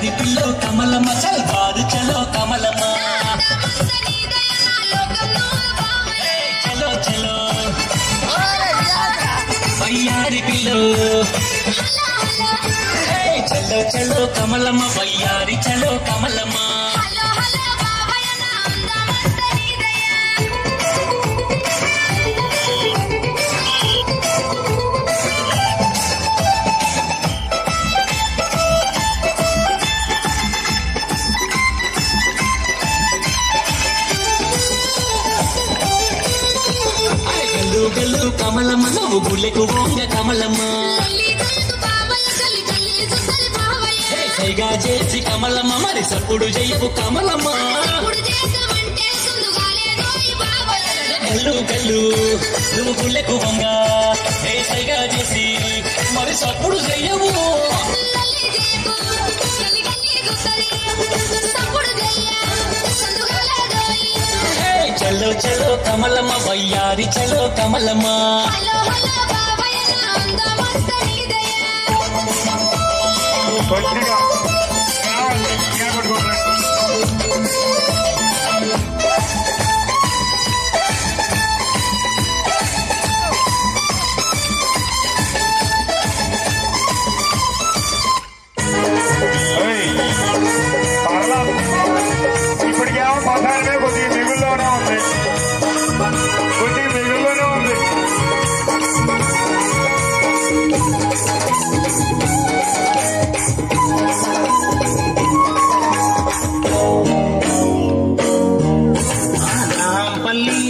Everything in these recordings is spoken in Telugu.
వయ్యారి పిల్లో కమలమ్మ చల్ బారు చలో కమలమ్మ చలో చలో వయ్యారి పిల్లో చలో చలో కమలమ్మ వయ్యారి చలో కమలమ్మ గల్లు కమలమ్మ నువ్వు గుళ్ళకు వంగ కమలమ్మ సైగా చేసి కమలమ్మ మరి సప్పుడు చెయ్యవు కమలమ్మ గల్లు గల్లు నువ్వు గుళ్ళకు వంగ సైగా చేసి మరి సప్పుడు చెయ్యవు చలో చలో కమలమ్మ వయ్యారి చలో కమలమ్మ ఇప్పటికేమో పదాలనే కొద్దిగా మిగుల్లోనే ఉంది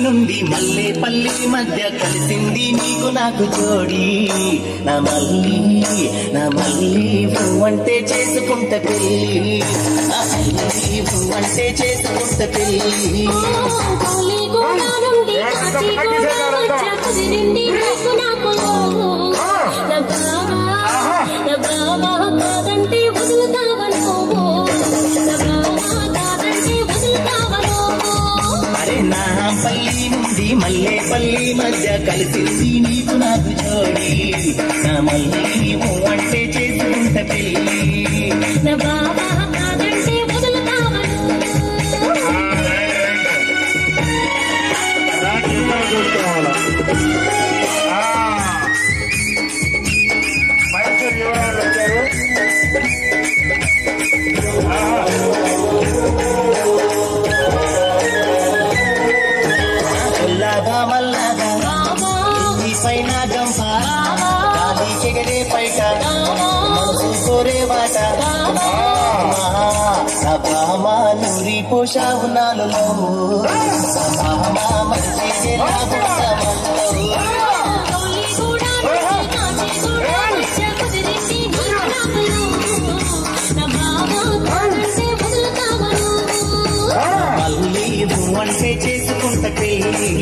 నుండి మల్లేపల్లి మధ్య కలిసింది నీకు నాకు జోడి నా మల్లి అంటే చేసుకుంట పెళ్ళి అంటే చేసుకుంట పెళ్ళి పల్లి నుండి మల్లేపల్లి మధ్య కలిసింది నీకు నాకు జోడి నా మల్లి అంటే చేసుకుంట పెళ్ళి నా బాబా కాదంటే పైన గంప గాలి చెగడే పైట మనసు కోరే బాట నూరి పోషావు నాలులో మంచి మళ్ళీ అంటే చేసుకుంట పెళ్ళి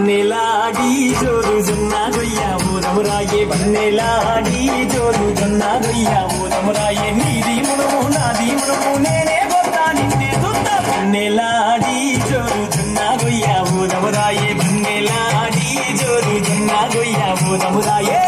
బన్నెలాడి జోరు జొన్నా గొయ్యా ఊరమురాయే బన్నెలాడి జోరు జొన్నా గొయ్యా ఊరమురాయే నీది మునుము నాది మునుము నేనే గొత్తా నిన్నే దుత్తా బన్నెలాడి జోరు జొన్నా గొయ్యా ఊరమురాయే బన్నెలాడి జోరు జొన్నా గొయ్యా ఊరమురాయే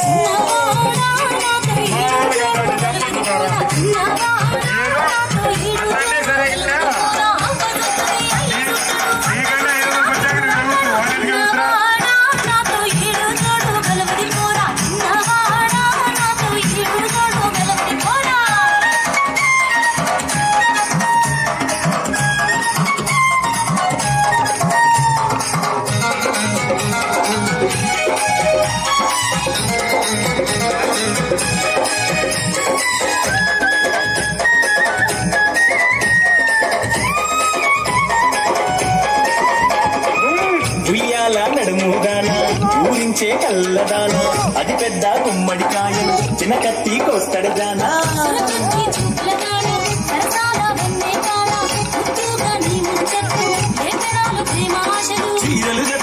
నడుముగానా ఊరించే కళ్ళదానా అది పెద్ద గుమ్మడికాయలు చిన్న కత్తి కోస్తడు జానా చీరలు